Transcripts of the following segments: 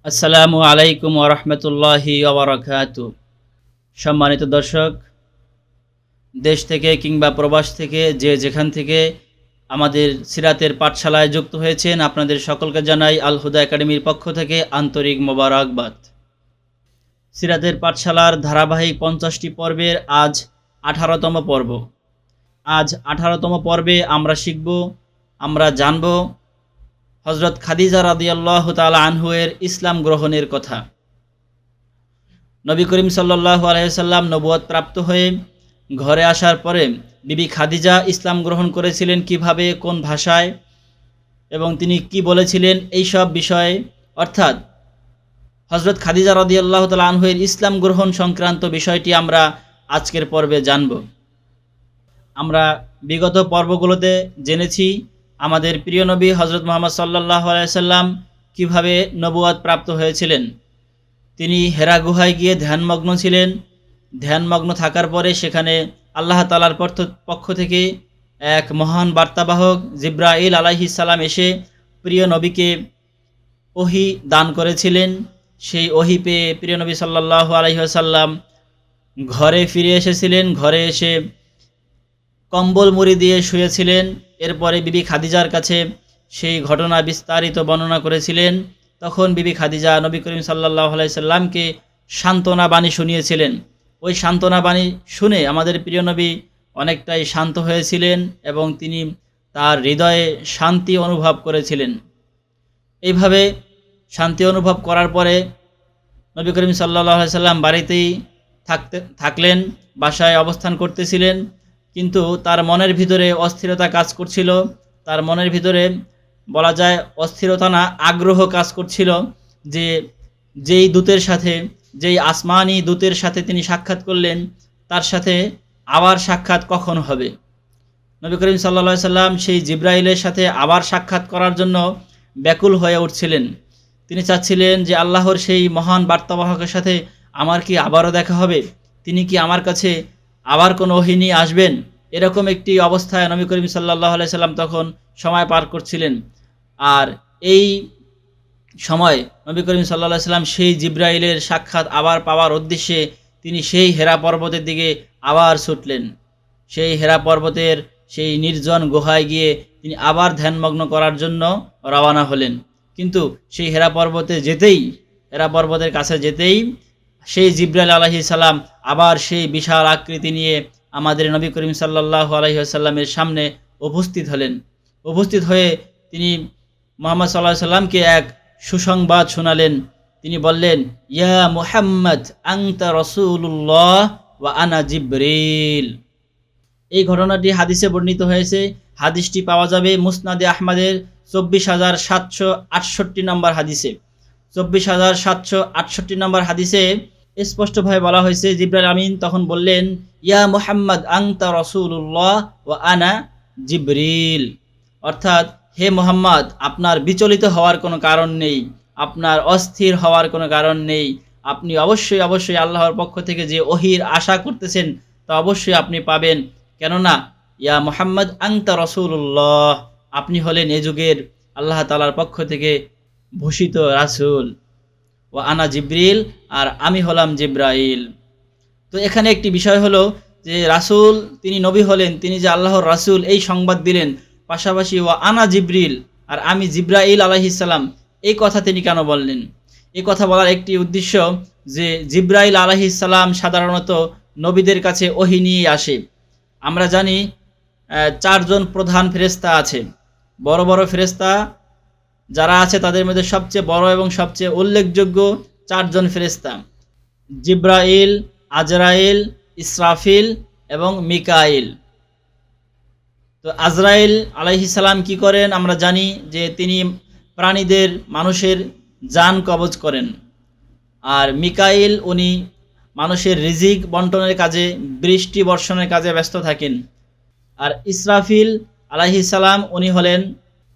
আসসালামু আলাইকুম ওরহমতুল্লাহি ওবরাকাতু। সম্মানিত দর্শক, দেশ থেকে কিংবা প্রবাস থেকে যে যেখান থেকে আমাদের সিরাতের পাঠশালায় যুক্ত হয়েছেন, আপনাদের সকলকে জানাই আল হুদা একাডেমির পক্ষ থেকে আন্তরিক মোবারকবাদ। সিরাতের পাঠশালার ধারাবাহিক 50টি পর্বের আজ 18তম পর্ব। আজ 18তম পর্বে আমরা শিখব, আমরা জানব হযরত খাদিজা রাদিয়াল্লাহু তাআলা আনহুয়ের ইসলাম গ্রহণের কথা। নবী করিম সাল্লাল্লাহু আলাইহি ওয়াসাল্লাম নবুয়ত প্রাপ্ত হয়ে ঘরে আসার পরে বিবি খাদিজা ইসলাম গ্রহণ করেছিলেন কিভাবে, কোন ভাষায় এবং তিনি কি বলেছিলেন, এই সব বিষয়ে অর্থাৎ হযরত খাদিজা রাদিয়াল্লাহু তাআলা আনহুয়ের ইসলাম গ্রহণ সংক্রান্ত বিষয়টি আমরা আজকের পর্বে জানব। আমরা বিগত পর্বগুলোতে জেনেছি আমাদের প্রিয় নবী হযরত মুহাম্মদ সাল্লাল্লাহু আলাইহি ওয়াসাল্লাম কিভাবে নবুয়ত প্রাপ্ত হয়েছিলেন। তিনি হেরা গুহায় গিয়ে ধ্যানমগ্ন ছিলেন। ধ্যানমগ্ন থাকার পরে সেখানে আল্লাহ তাআলার পক্ষ থেকে এক মহান বার্তাবাহক জিবরাইল আলাইহিস সালাম এসে প্রিয় নবীকে ওহী দান করেছিলেন। সেই ওহী পেয়ে প্রিয় নবী সাল্লাল্লাহু আলাইহি ওয়াসাল্লাম ঘরে ফিরে এসেছিলেন। ঘরে এসে কম্বল মুড়ি দিয়ে শুয়েছিলেন। এরপরে বিবি খাদিজার কাছে সেই ঘটনা বিস্তারিত বর্ণনা করেছিলেন। তখন বিবি খাদিজা নবী করিম সাল্লাল্লাহু আলাইহি সাল্লামকে সান্ত্বনা বাণী শুনিয়েছিলেন। ওই সান্ত্বনা বাণী শুনে আমাদের প্রিয় নবী অনেকটাই শান্ত হয়েছিলেন এবং তিনি তার হৃদয়ে শান্তি অনুভব করেছিলেন। এইভাবে শান্তি অনুভব করার পরে নবী করিম সাল্লাল্লাহু আলাইহি সাল্লাম বাড়িতেই থাকলেন, বাসায় অবস্থান করতেছিলেন। কিন্তু তার মনের ভিতরে অস্থিরতা কাজ করছিল। তার মনের ভিতরে বলা যায় অস্থিরতা না, আগ্রহ কাজ করছিল যে যেই দূতের সাথে, যেই আসমানি দূতের সাথে তিনি সাক্ষাৎ করলেন, তার সাথে আবার সাক্ষাৎ কখন হবে। নবী করিম সাল্লাল্লাহু আলাইহি সাল্লাম সেই জিবরাইলের সাথে আবার সাক্ষাৎ করার জন্য ব্যাকুল হয়ে উঠছিলেন। তিনি চাচ্ছিলেন যে আল্লাহর সেই মহান বার্তাবাহকের সাথে আমার কি আবারও দেখা হবে, তিনি কি আমার কাছে আবার কোনো ওহী নিয়ে আসবেন। এরকম একটি অবস্থায় নবী করিম সাল্লাল্লাহু আলাইহি সাল্লাম তখন সময় পার করছিলেন। আর এই সময় নবী করিম সাল্লাল্লাহু আলাইহি সাল্লাম সেই জিবরাইলের সাক্ষাৎ আবার পাওয়ার উদ্দেশ্যে তিনি সেই হেরা পর্বতের দিকে আবার ছুটলেন। সেই হেরা পর্বতের সেই নির্জন গুহায় গিয়ে তিনি আবার ধ্যানমগ্ন করার জন্য রওনা হলেন। কিন্তু সেই হেরা পর্বতের কাছে যেতেই সেই জিবরাইল আলাইহিস সালাম আবার সেই বিশাল আকৃতি নিয়ে আমাদের নবী করিম সাল্লাল্লাহু আলাইহি ওয়াসাল্লামের সামনে উপস্থিত হলেন। উপস্থিত হয়ে তিনি মুহাম্মদ সাল্লাল্লাহু আলাইহি সাল্লামকে এক সুসংবাদ শোনালেন। তিনি বললেন, ইয়া মুহাম্মদ আনতা রাসূলুল্লাহ ওয়া আনা জিবরিল। এই ঘটনাটি হাদিসে বর্ণিত হয়েছে। হাদিসটি পাওয়া যাবে মুসনাদে আহমদের 24,768 নম্বর হাদিসে। 24,768 নম্বর হাদিসে স্পষ্টভাবে বলা হয়েছে, জিবরাইল আমিন তখন বললেন, ইয়া মুহাম্মদ আনতা রাসূলুল্লাহ ওয়া আনা জিবরিল। অর্থাৎ, হে মুহাম্মদ, আপনার বিচলিত হওয়ার কোনো কারণ নেই, আপনার অস্থির হওয়ার কোনো কারণ নেই। আপনি অবশ্যই আল্লাহর পক্ষ থেকে যে ওহীর আশা করতেছেন তা অবশ্যই আপনি পাবেন। কেননা ইয়া মুহাম্মদ আনতা রাসূলুল্লাহ, আপনি হলেন এ যুগের আল্লাহ তাআলার পক্ষ থেকে ভূষিত রাসূল। ও আনা জিবরিল, আর আমি হলাম জিবরাইল। তো এখানে একটি বিষয় হলো যে রাসূল তিনি নবী হলেন, তিনি যে আল্লাহর রাসূল এই সংবাদ দিলেন, পাশাপাশি ও আনা জিবরিল, আর আমি জিবরাইল আলাইহিস সালাম, এই কথা তিনি কেন বললেন? এই কথা বলার একটি উদ্দেশ্য যে জিবরাইল আলাইহিস সালাম সাধারণত নবীদের কাছে ওহী নিয়ে আসে। আমরা জানি 4 জন প্রধান ফেরেশতা আছে। বড় বড় ফেরেশতা যারা আছে তাদের মধ্যে সবচেয়ে বড় এবং সবচেয়ে উল্লেখযোগ্য 4 জন ফেরেশতা, জিবরাইল, আজরাইল, ইসরাফিল এবং মিকাইল। তো আজরাইল আলাইহিস সালাম কি করেন আমরা জানি যে তিনি প্রাণীদের, মানুষের জান কবজ করেন। আর মিকাইল উনি মানুষের রিজিক বন্টনের কাজে, বৃষ্টি বর্ষণের কাজে ব্যস্ত থাকেন। আর ইসরাফিল আলাইহিস সালাম উনি হলেন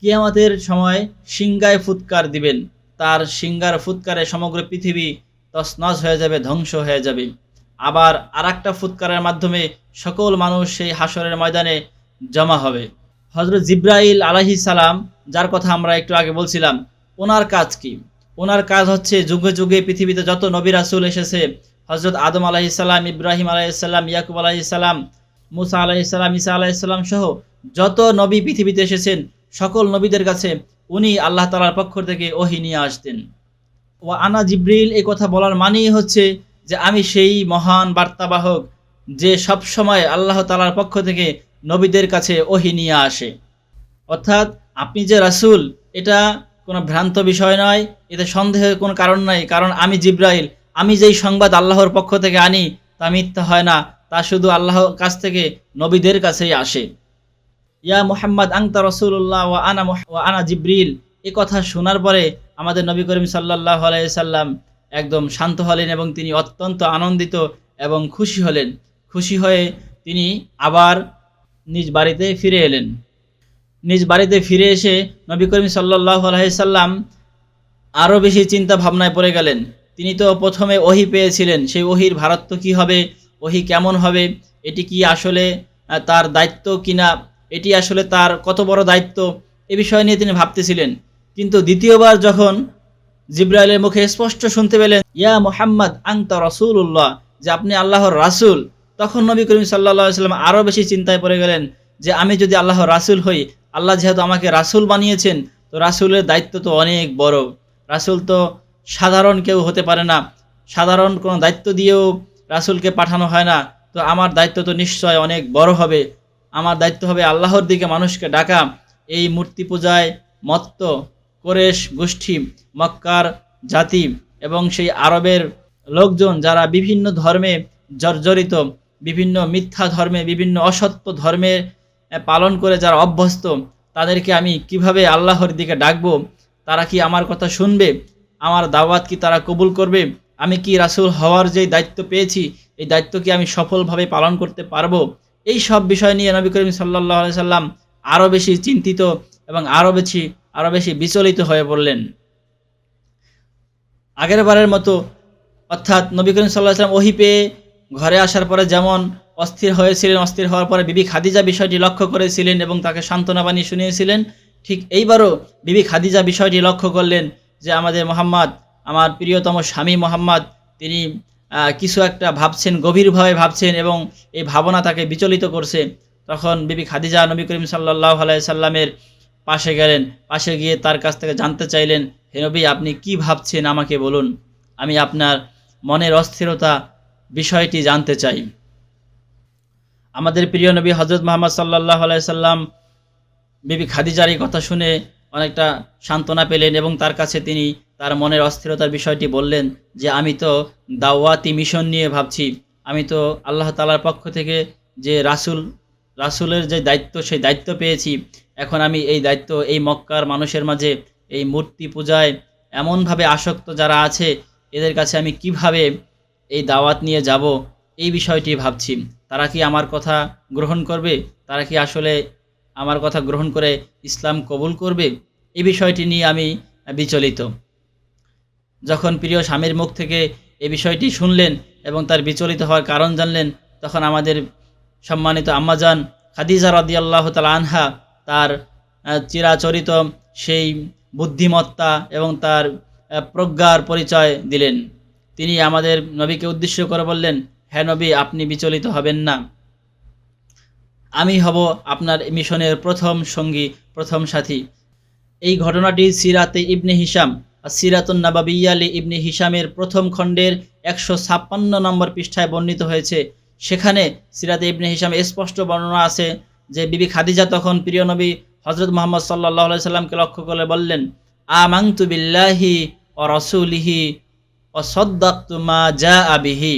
কিয়ামতের সময় সিংগায় ফুৎকার দিবেন। তার সিংগার ফুৎকারে সমগ্র পৃথিবী তছনছ হয়ে যাবে, ধ্বংস হয়ে যাবে। আবার আরেকটা ফুৎকারের মাধ্যমে সকল মানুষ সেই হাসরের ময়দানে জমা হবে। হযরত জিবরাইল আলাইহিস সালাম, যার কথা আমরা একটু আগে বলছিলাম, ওনার কাজ কি? ওনার কাজ হচ্ছে যুগে যুগে পৃথিবীতে যত নবী রাসূল এসেছে, হযরত আদম আলাইহিস সালাম, ইব্রাহিম আলাইহিস সালাম, ইয়াকুব আলাইহিস সালাম, মুসা আলাইহিস সালাম, ঈসা আলাইহিস সালাম সহ যত নবী পৃথিবীতে এসেছেন সকল নবীদের কাছে উনি আল্লাহ তাআলার পক্ষ থেকে ওহী নিয়ে আসতেন। ওয়া আনা জিবরিল, এই কথা বলার মানেই হচ্ছে যে আমি সেই মহান বার্তাবাহক যে সব সময় আল্লাহ তাআলার পক্ষ থেকে নবীদের কাছে ওহী নিয়ে আসে। অর্থাৎ আপনি যে রাসূল এটা কোনো ভ্রান্ত বিষয় নয়, এতে সন্দেহের কোনো কারণ নাই। কারণ আমি জিবরাইল, আমি যেই সংবাদ আল্লাহর পক্ষ থেকে আনি তা মিথ্যা হয় না, তা শুধু আল্লাহর কাছ থেকে নবীদের কাছেই আসে। ইয়া মুহাম্মদ আনতা রাসূলুল্লাহ ওয়া আনা জিবরিল, এই কথা শোনার পরে আমাদের নবী করিম সাল্লাল্লাহু আলাইহি সাল্লাম একদম শান্ত হলেন এবং তিনি অত্যন্ত আনন্দিত এবং খুশি হলেন। খুশি হয়ে তিনি আবার নিজ বাড়িতে ফিরে এলেন। নিজ বাড়িতে ফিরে এসে নবী করিম সাল্লাল্লাহু আলাইহি সাল্লাম আরও বেশি চিন্তা ভাবনায় পড়ে গেলেন। তিনি তো প্রথমে ওহী পেয়েছিলেন, সেই ওহীর ভারাত্ব কী হবে, ওহী কেমন হবে, এটি কি আসলে তার দায়িত্ব কিনা, এটি আসলে তার কত বড় দায়িত্ব, এ বিষয় নিয়ে তিনি ভাবতেছিলেন। কিন্তু দ্বিতীয়বার যখন জিবরাইলের মুখে স্পষ্ট শুনতে পেলেন ইয়া মুহাম্মদ আনতা রাসূলুল্লাহ, যে আপনি আল্লাহর রাসূল, তখন নবী করিম সাল্লাল্লাহু আলাইহি সাল্লাম আরও বেশি চিন্তায় পড়ে গেলেন যে আমি যদি আল্লাহর রাসূল হই, আল্লাহ যেহেতু আমাকে রাসূল বানিয়েছেন, তো রাসূলের দায়িত্ব তো অনেক বড়। রাসূল তো সাধারণ কেউ হতে পারে না, সাধারণ কোনো দায়িত্ব দিয়েও রাসূলকে পাঠানো হয় না। তো আমার দায়িত্ব তো নিশ্চয় অনেক বড় হবে। আমার দায়িত্ব হবে আল্লাহর দিকে মানুষকে ডাকা। এই মূর্তি পূজায় মত্ত কুরাইশ গোষ্ঠী, মক্কার জাতি এবং সেই আরবের লোকজন যারা বিভিন্ন ধর্মে জর্জরিত, বিভিন্ন মিথ্যা ধর্মে, বিভিন্ন অসত্য ধর্মে পালন করে যারা অভ্যস্ত, তাদেরকে আমি কিভাবে আল্লাহর দিকে ডাকবো? তারা কি আমার কথা শুনবে? আমার দাওয়াত কি তারা কবুল করবে? আমি কি রাসূল হওয়ার যেই দায়িত্ব পেয়েছি, এই দায়িত্ব কি আমি সফলভাবে পালন করতে পারবো? এই সব বিষয় নিয়ে নবী করিম সাল্লাল্লাহু আলাইহি সাল্লাম আরও বেশি চিন্তিত এবং আরও বেশি বিচলিত হয়ে পড়লেন। আগের বারের মতো, অর্থাৎ নবী করিম সাল্লাল্লাহু আলাইহি সাল্লাম ওহী পেয়ে ঘরে আসার পরে যেমন অস্থির হয়েছিলেন, অস্থির হওয়ার পরে বিবি খাদিজা বিষয়টি লক্ষ্য করেছিলেন এবং তাকে সান্ত্বনা বাণী শুনিয়েছিলেন, ঠিক এইবারও বিবি খাদিজা বিষয়টি লক্ষ্য করলেন যে আমাদের মুহাম্মদ, আমার প্রিয়তম স্বামী মুহাম্মদ, তিনি কিছু একটা ভাবছেন, গভীরভাবে ভাবছেন এবং এই ভাবনা তাকে বিচলিত করছে। তখন বিবি খাদিজা নবী করিম সাল্লাল্লাহু আলাইহি সাল্লামের পাশে গেলেন, পাশে গিয়ে তার কাছ থেকে জানতে চাইলেন, হে নবী, আপনি কি ভাবছেন আমাকে বলুন, আমি আপনার মনের অস্থিরতা বিষয়টি জানতে চাই। আমাদের প্রিয় নবী হযরত মুহাম্মদ সাল্লাল্লাহু আলাইহি সাল্লাম বিবি খাদিজার এই কথা শুনে অনেকটা সান্ত্বনা পেলেন এবং তার কাছে তিনি তার মনের অস্থিরতার বিষয়টি বললেন যে আমি তো দাওয়াতি মিশন নিয়ে ভাবছি, আমি তো আল্লাহ তাআলার পক্ষ থেকে যে রাসূলের যে দায়িত্ব, সেই দায়িত্ব পেয়েছি। এখন আমি এই দায়িত্ব এই মক্কার মানুষের মাঝে এই মূর্তি পূজায় এমনভাবে আসক্ত যারা আছে, এদের কাছে আমি কিভাবে এই দাওয়াত নিয়ে যাব, এই বিষয়টি ভাবছি। তারা কি আমার কথা গ্রহণ করবে? তারা কি আসলে আমার কথা গ্রহণ করে ইসলাম কবুল করবে? এই বিষয়টি নিয়ে আমি বিচলিত। যখন প্রিয় স্বামীর মুখ থেকে এই বিষয়টি শুনলেন এবং তার বিচলিত হওয়ার কারণ জানলেন, তখন আমাদের সম্মানিত আম্মাজান খাদিজা রাদিয়াল্লাহু তাআলা আনহা তার চিরাচরিত সেই বুদ্ধিমত্তা এবং তার প্রজ্ঞার পরিচয় দিলেন। তিনি আমাদের নবীকে উদ্দেশ্য করে বললেন, হে নবী, আপনি বিচলিত হবেন না, আমি হব আপনার মিশনের প্রথম সঙ্গী, প্রথম সাথী। এই ঘটনাটি সিরাতে ইবনে হিশাম, সিরাতুন নাবাবিয়্যা লি ইবনে হিশামের প্রথম খণ্ডের 156 নম্বর পৃষ্ঠায় বর্ণিত হয়েছে। সেখানে সিরাতে ইবনে হিশামে স্পষ্ট বর্ণনা আছে যে বিবি খাদিজা তখন প্রিয় নবী হযরত মুহাম্মদ সাল্লাল্লাহু আলাইহি সাল্লামকে লক্ষ্য করে বললেন, আমানতু বিল্লাহি ওয়া রাসূলিহি ওয়া সাদ্দাকতু মা জাআ বিহি।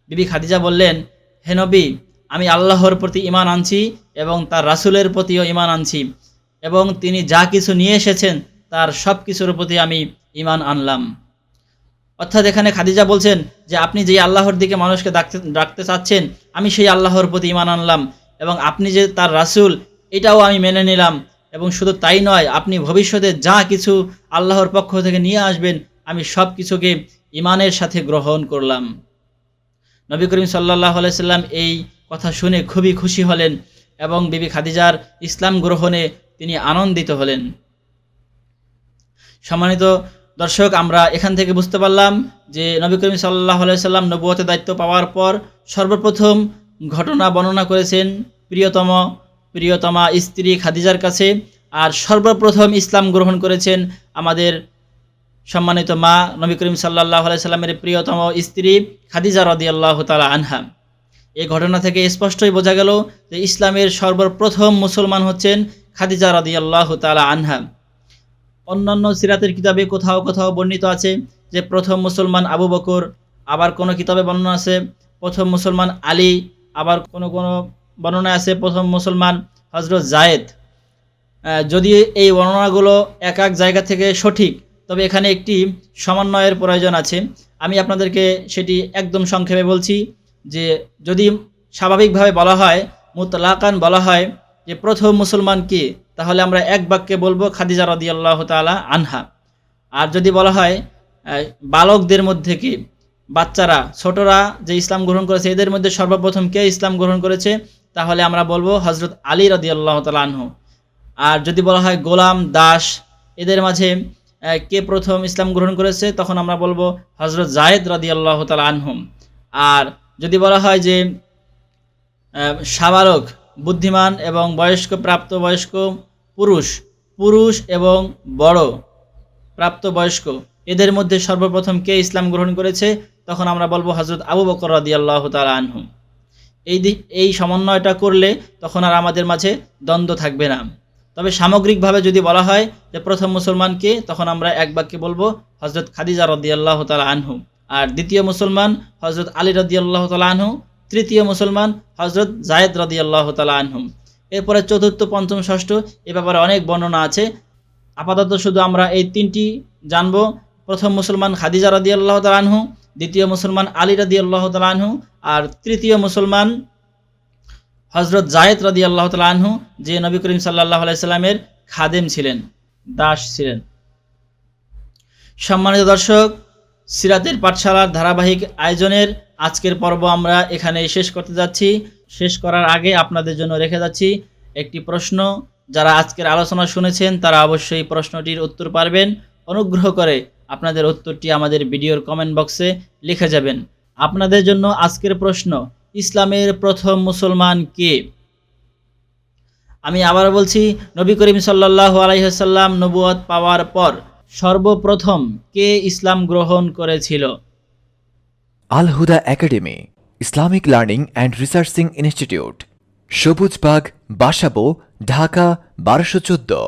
বিবি খাদিজা বললেন, হে নবী, আমি আল্লাহর প্রতি ঈমান আনছি এবং তার রাসূলের প্রতিও ঈমান আনছি এবং তিনি যা কিছু নিয়ে এসেছেন তার সব কিছুর প্রতি আমি ঈমান আনলাম। অর্থাৎ এখানে খাদিজা বলছেন যে আপনি যেই আল্লাহর দিকে মানুষকে ডাকতে চাচ্ছেন, আমি সেই আল্লাহর প্রতি ঈমান আনলাম এবং আপনি যে তার রাসূল, এটাও আমি মেনে নিলাম। এবং শুধু তাই নয়, আপনি ভবিষ্যতে যা কিছু আল্লাহর পক্ষ থেকে নিয়ে আসবেন, আমি সব কিছুকে ঈমানের সাথে গ্রহণ করলাম। নবী করিম সাল্লাল্লাহু আলাইহি সাল্লাম এই কথা শুনে খুবই খুশি হলেন এবং বিবি খাদিজার ইসলাম গ্রহণে তিনি আনন্দিত হলেন। সম্মানিত দর্শক, আমরা এখান থেকে বুঝতে পারলাম যে নবী করিম সাল্লাল্লাহু আলাইহি সাল্লাম নবুয়তের দায়িত্ব পাওয়ার পর সর্বপ্রথম ঘটনা বর্ণনা করেছেন প্রিয়তমা স্ত্রী খাদিজার কাছে, আর সর্বপ্রথম ইসলাম গ্রহণ করেছেন আমাদের সম্মানিত মা নবী করিম সাল্লাল্লাহু আলাইহি সাল্লামের প্রিয়তম স্ত্রী খাদিজা রাদিয়াল্লাহু তাআলা আনহা। এই ঘটনা থেকে স্পষ্টই বোঝা গেল যে ইসলামের সর্বপ্রথম মুসলমান হচ্ছেন খাদিজা রাদিয়াল্লাহু তাআলা আনহা। অন্যান্য সিরাতের কিতাবে কোথাও কোথাও বর্ণিত আছে যে প্রথম মুসলমান আবু বকর, আবার কোনো কিতাবে বর্ণনা আছে প্রথম মুসলমান আলী, আবার কোনো বর্ণনায় আছে প্রথম মুসলমান হযরত যায়েদ। যদি এই বর্ণনাগুলো এক এক জায়গা থেকে সঠিক, তবে এখানে একটি সমন্বয়ের প্রয়োজন আছে। আমি আপনাদেরকে সেটি একদম সংক্ষেপে বলছি যে যদি স্বাভাবিকভাবে বলা হয়, মুতলাকান বলা হয় যে প্রথম মুসলমান কে, তাহলে আমরা এক বাক্যে বলবো খাদিজা রাদিয়াল্লাহু তাআলা আনহা। আর যদি বলা হয় বালকদের মধ্যে কে, বাচ্চারা ছোটরা যে ইসলাম গ্রহণ করেছে এদের মধ্যে সর্বপ্রথম কে ইসলাম গ্রহণ করেছে, তাহলে আমরা বলবো হযরত আলী রাদিয়াল্লাহু তাআলা আনহু। আর যদি বলা হয় গোলাম দাস এদের মাঝে কে প্রথম ইসলাম গ্রহণ করেছে, তখন আমরা বলবো হযরত যায়েদ রাদিয়াল্লাহু তাআলা আনহুম। আর যদি বলা হয় যে সাবালক বুদ্ধিমান এবং প্রাপ্তবয়স্ক পুরুষ এবং বড় প্রাপ্তবয়স্ক এদের মধ্যে সর্বপ্রথম কে ইসলাম গ্রহণ করেছে, তখন আমরা বলবো হযরত আবু বকর রাদিয়াল্লাহু তাআলা আনহু। এই সমন্বয়টা করলে তখন আর আমাদের মাঝে দ্বন্দ্ব থাকবে না। তবে সামগ্রিকভাবে যদি বলা হয় যে প্রথম মুসলমান কে, তখন আমরা এক বাক্যে বলবো হযরত খাদিজা রাদিয়াল্লাহু তাআলা আনহু। আর দ্বিতীয় মুসলমান হযরত আলী রাদিয়াল্লাহু তাআলা আনহু, তৃতীয় মুসলমান হযরত যায়েদ রাদিয়াল্লাহু তাআলা আনহু। এরপরে চতুর্থ, পঞ্চম, ষষ্ঠ এ ব্যাপারে অনেক বর্ণনা আছে। আপাতত শুধু আমরা এই তিনটি জানবো। প্রথম মুসলমান খাদিজা রাদিয়াল্লাহু তাআলা আনহু, দ্বিতীয় মুসলমান আলী রাদিয়াল্লাহু তাআলা আনহু, আর তৃতীয় মুসলমান হযরত যায়েদ রাদিয়াল্লাহু তাআলা আনহু, যে নবী করিম সাল্লাল্লাহু আলাইহি সাল্লামের খাদেম ছিলেন, দাস ছিলেন। সম্মানিত দর্শক, সিরাতের পাঠশালার ধারাবাহিক আয়োজনের আজকের পর্ব আমরা এখানেই শেষ করতে যাচ্ছি। শেষ করার আগে আপনাদের জন্য রেখে যাচ্ছি একটি প্রশ্ন। যারা আজকের আলোচনা শুনেছেন তারা অবশ্যই প্রশ্নটির উত্তর পারবেন। অনুগ্রহ করে আপনাদের উত্তরটি আমাদের ভিডিওর কমেন্ট বক্সে লিখে যাবেন। আপনাদের জন্য আজকের প্রশ্ন, ইসলামের প্রথম মুসলমান কে? আমি আবার বলছি, নবী করিম সাল্লাল্লাহু আলাইহি ওয়াসাল্লাম নবুয়ত পাওয়ার পর সর্বপ্রথম কে ইসলাম গ্রহণ করেছিল? Al Huda academy, Islamic learning and researching institute, Sabujbagh, Basabo, Dhaka ১২১৪।